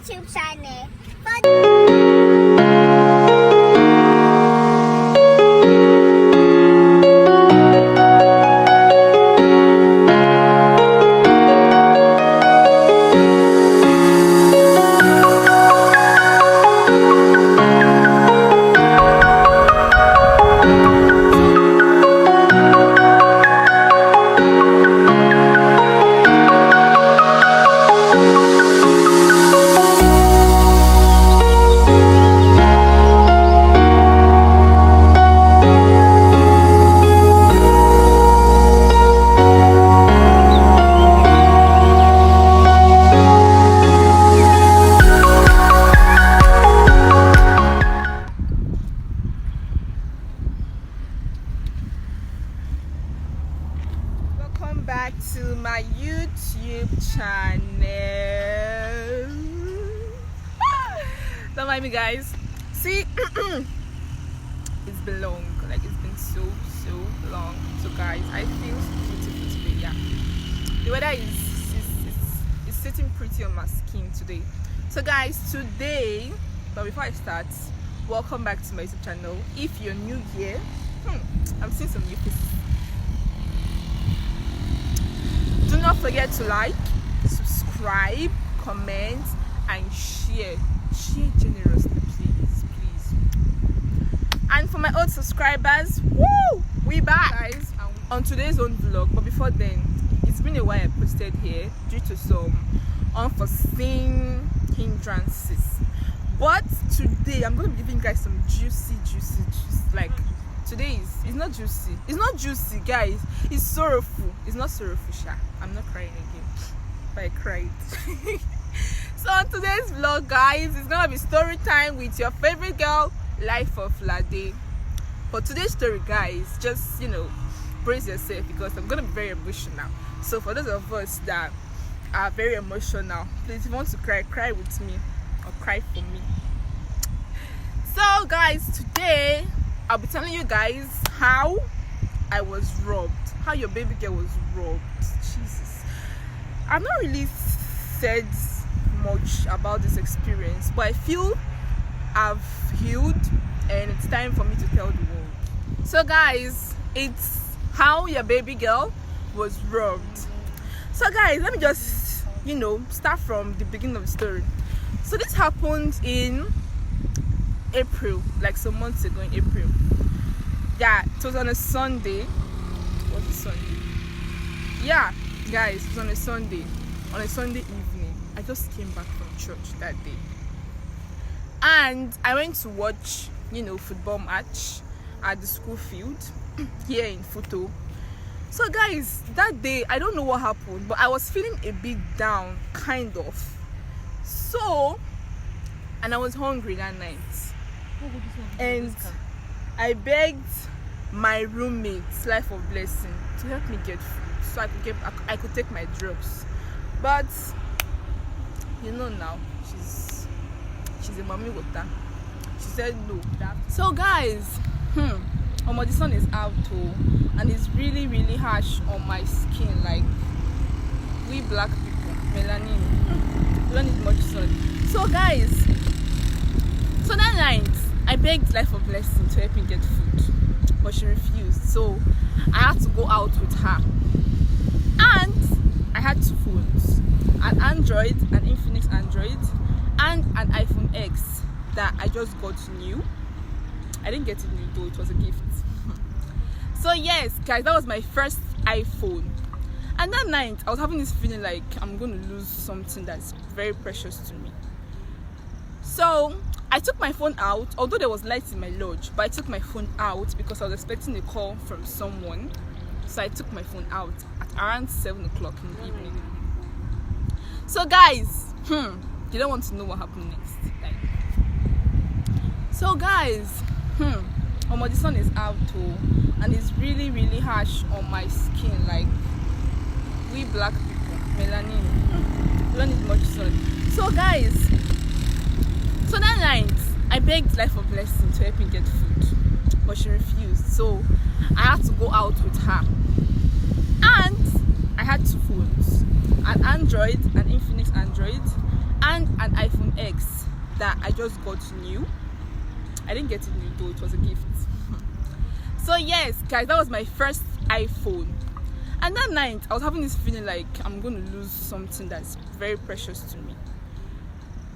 YouTube channel. Welcome back to my YouTube channel. Don't mind me, guys. See, it's been long. Like it's been so long. So, guys, I feel beautiful today. Yeah, the weather is sitting pretty on my skin today. So, guys, today, but before I start, welcome back to my YouTube channel. If you're new here, I'm seeing some new faces. Do not forget to like, subscribe, comment, and share. Share generously, please. And for my old subscribers, woo! We back, guys, on today's own vlog. But before then, it's been a while I posted here due to some unforeseen hindrances. But today, I'm going to be giving you guys some juicy juice. Like, today it's not juicy. It's not juicy, guys. It's sorrowful. It's not sorrowful, Sha. I'm not crying again. But I cried. So on today's vlog, guys, it's gonna be story time with your favorite girl, Life of Lade. For today's story, guys, just brace yourself because I'm gonna be very emotional. So for those of us that are very emotional, please, if you want to cry with me or cry for me. So guys, today I'll be telling you guys how I was robbed, how your baby girl was robbed. Jesus, I've not really said much about this experience, but I feel I've healed and it's time for me to tell the world. So guys, it's how your baby girl was robbed. So guys, let me just start from the beginning of the story. So this happened in April, like some months ago in April. Yeah, it was on a Sunday. Was it Sunday? Yeah, guys, it was on a Sunday evening. I just came back from church that day, and I went to watch football match at the school field here in Futo. So guys, that day I don't know what happened, but I was feeling a bit down, kind of. So, and I was hungry that night, and I begged my roommate, Life of Blessing, to help me get food so I could take my drugs. But now she's a mommy water. She said no. So guys, the sun is out too, and it's really harsh on my skin. Like, we black people, melanin, we don't need much sun. So guys, so that night I begged Life of Blessing to help me get food, but she refused. So I had to go out with her, and I had two phones, an Android, an Infinix Android, and an iPhone X that I just got new. I didn't get it new though, it was a gift. So yes, guys, that was my first iPhone. And that night I was having this feeling like I'm going to lose something that's very precious to me. So I took my phone out, although there was lights in my lodge, but I took my phone out because I was expecting a call from someone. So I took my phone out at around 7 o'clock in the evening. So guys, you don't want to know what happened next. So guys, the sun is out too, and it's really harsh on my skin. Like, we black people, melanin, we don't need much sun. So guys, so that night I begged Life of Blessing to help me get food, but she refused. So I had to go out with her, and I had two phones, an Android, an Infinix Android, and an iPhone X that I just got new. I didn't get it new though, it was a gift. So yes guys, that was my first iPhone. And that night I was having this feeling like I'm going to lose something that's very precious to me.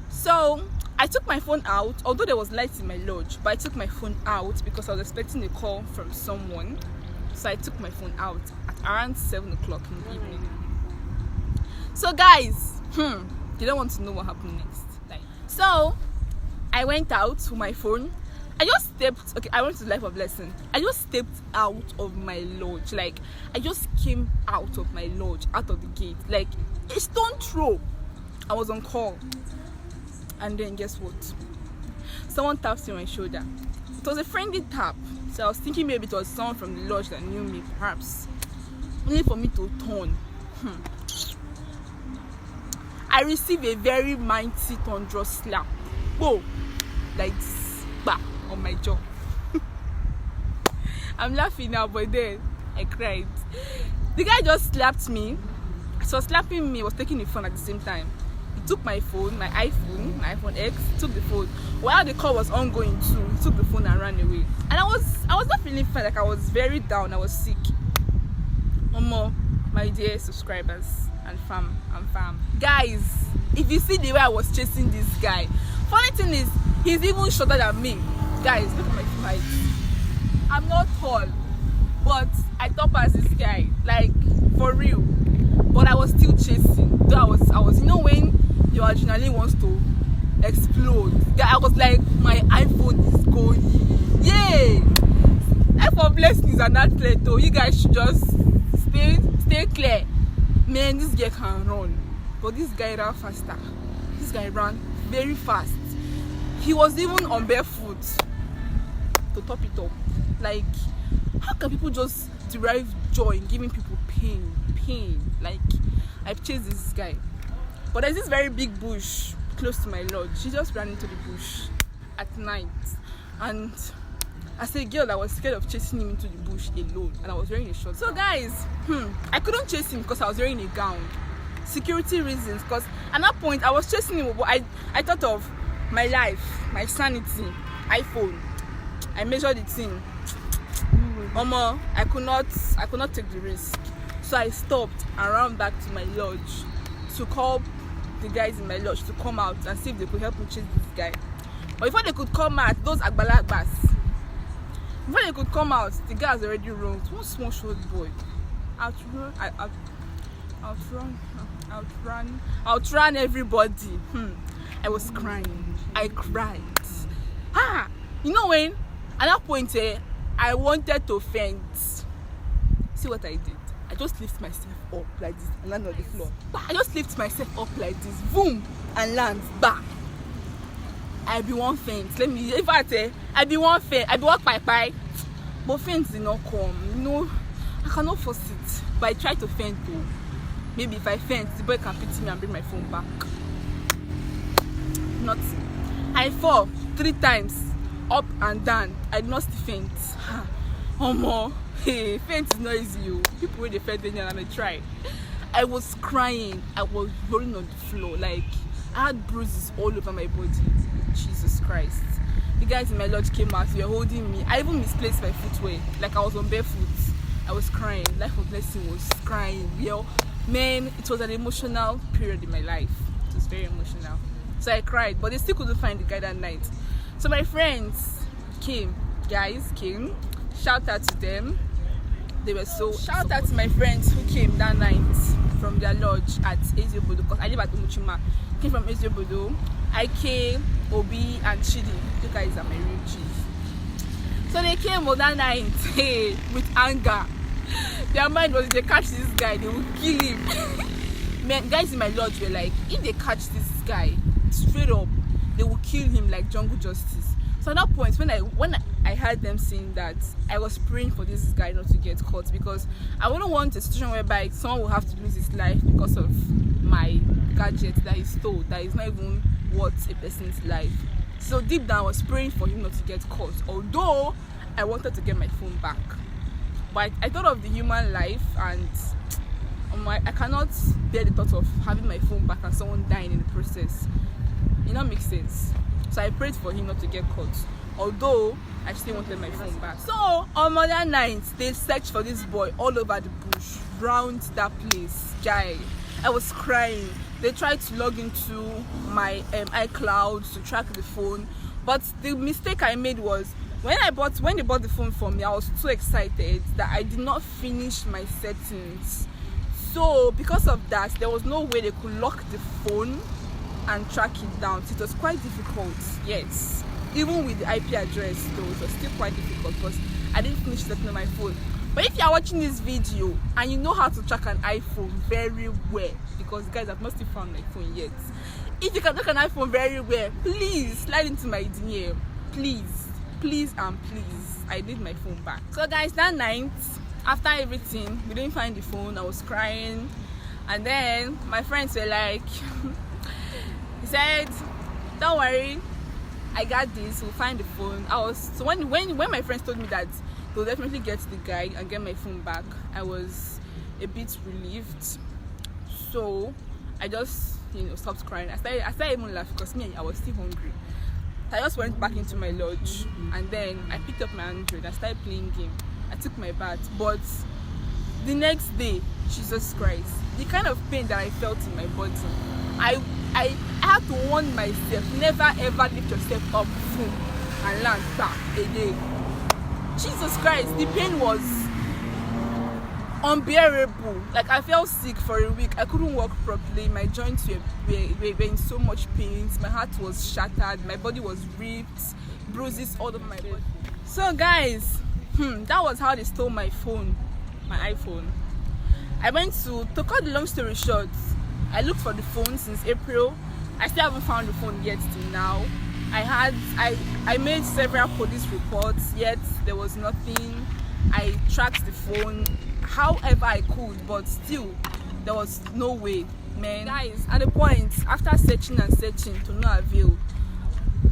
So I took my phone out, although there was lights in my lodge, but I took my phone out because I was expecting a call from someone. So I took my phone out at around 7 o'clock in the evening. So guys, you don't want to know what happened next. So I went out with my phone. I went to Life of Lesson. I just stepped out of my lodge. Like, I just came out of my lodge, out of the gate. Like, a stone throw. I was on call. And then guess what? Someone tapped me on my shoulder. It was a friendly tap. So I was thinking maybe it was someone from the lodge that knew me, perhaps. Only for me to turn. I received a very mighty thunderous slap. Whoa! Like, bah, on my jaw. I'm laughing now, but then I cried. The guy just slapped me. So slapping me was taking the phone at the same time. He took my phone, my iPhone X, took the phone. While the call was ongoing too, he took the phone and ran away. And I was not feeling fine, like I was very down, I was sick. My dear subscribers and fam. Guys, if you see the way I was chasing this guy, funny thing is, he's even shorter than me. Guys, look at my height. I'm not tall, but I top as this guy, like for real. But I was still chasing. Though I was, you know, when your adrenaline wants to explode. I was like, my iPhone is going. Yay! Life of Blessing is an athlete, though. You guys should just stay clear. Man, this guy can run, but this guy ran faster. This guy ran very fast. He was even on barefoot to top it up. Like, how can people just derive joy in giving people pain? Like, I've chased this guy, but there's this very big bush close to my lodge. She just ran into the bush at night, and as a girl I was scared of chasing him into the bush alone, and I was wearing a short. So guys, I couldn't chase him because I was wearing a gown. Security reasons, because at that point I was chasing him, but I thought of my life, my sanity, iPhone. I measured the thing. I could not take the risk. So I stopped and ran back to my lodge to call the guys in my lodge to come out and see if they could help me chase this guy. But before they could come out, those agbalagbas, before they could come out, the guy was already run. One small short boy. Outrun everybody. I was crying. I cried. You know when? At that point, I wanted to faint. See what I did? I just lift myself up like this and land on the floor. I just lift myself up like this, boom, and land back. I be one faint. I be one faint. I be one pie. But faint did not come. You know, I cannot force it. But I tried to faint too. Maybe if I faint, the boy can pity me and bring my phone back. Nothing. I fall 3 times, up and down. I did not still faint. Hey, faint is not easy. People when they faint, and I try. I was crying. I was rolling on the floor. Like, I had bruises all over my body. Jesus Christ. The guys in my lodge came out. They were holding me. I even misplaced my footwear. Like, I was on barefoot. I was crying. Life of Blessing was crying. Man, it was an emotional period in my life. It was very emotional. So I cried, but they still couldn't find the guy that night. So my friends came. Shout out to them. They were so. Shout out to my friends who came that night from their lodge at Eziobodo, because I live at Umuchima. Came from Eziobodo. IK, Obi, and Chidi. You guys are my real G's. So they came on that night with anger. Their mind was, if they catch this guy, they will kill him. Man, guys in my lodge were like, if they catch this guy, straight up, they will kill him like jungle justice. So at that point, when I heard them saying that, I was praying for this guy not to get caught, because I wouldn't want a situation whereby someone will have to lose his life because of my gadget that he stole, that is not even worth a person's life. So deep down, I was praying for him not to get caught, although I wanted to get my phone back. But I thought of the human life, and I cannot bear the thought of having my phone back and someone dying in the process. It not make sense. So I prayed for him not to get caught, although I still wanted my phone back. So on Monday night, they searched for this boy all over the bush, round that place. Guy, I was crying. They tried to log into my iCloud to track the phone, but the mistake I made was when they bought the phone for me, I was so excited that I did not finish my settings. So because of that, there was no way they could lock the phone and track it down. So it was quite difficult. Yes, even with the IP address though, it was still quite difficult because I didn't finish setting on my phone. But if you are watching this video and you know how to track an iPhone very well, because guys, I've not still found my phone yet. If you can track an iPhone very well, please slide into my DM. Please and please, I need my phone back. So guys, that night, after everything, we didn't find the phone. I was crying, and then my friends were like, he said, don't worry, I got this, we'll find the phone. So when my friends told me that they'll definitely get the guy and get my phone back, I was a bit relieved. So I just stopped crying. I started even laughing because I was still hungry. I just went back into my lodge, and then I picked up my Android. I started playing game. I took my bath, but the next day, Jesus Christ, the kind of pain that I felt in my body, I had to warn myself, never ever lift yourself up and land back again. Jesus Christ, the pain was unbearable. Like, I felt sick for a week. I couldn't walk properly. My joints were in so much pain. My heart was shattered. My body was ripped, bruises all over my body. So guys, that was how they stole my phone, my iPhone. I went to cut the long story short, I looked for the phone since April. I still haven't found the phone yet till now. I made several police reports, yet there was nothing. I tracked the phone however I could, but still there was no way, man. Guys, at the point, after searching and searching to no avail,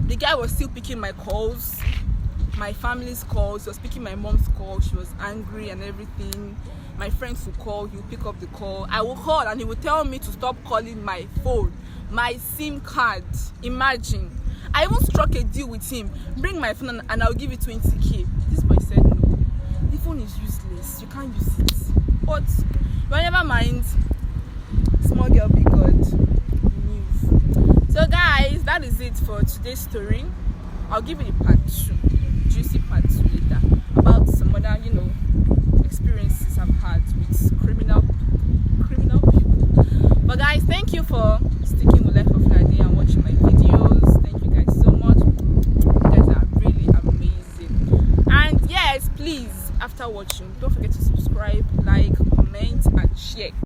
the guy was still picking my calls, my family's calls. He was picking my mom's call. She was angry and everything. My friends would call, he would pick up the call. I would call and he would tell me to stop calling my phone, my SIM card. Imagine. I even struck a deal with him. Bring my phone and I'll give you 20k. This boy said no. The phone is useless. You can't use it. But never mind. Small girl, big God. Move. So guys, that is it for today's story. I'll give you the part 2, juicy part 2 later, about some other, experiences I've had with criminal people. But guys, thank you for sticking with Life of Nadi and watching my videos. Thank you guys so much. You guys are really amazing. And yes, please, after watching, don't forget to subscribe, like, comment and share.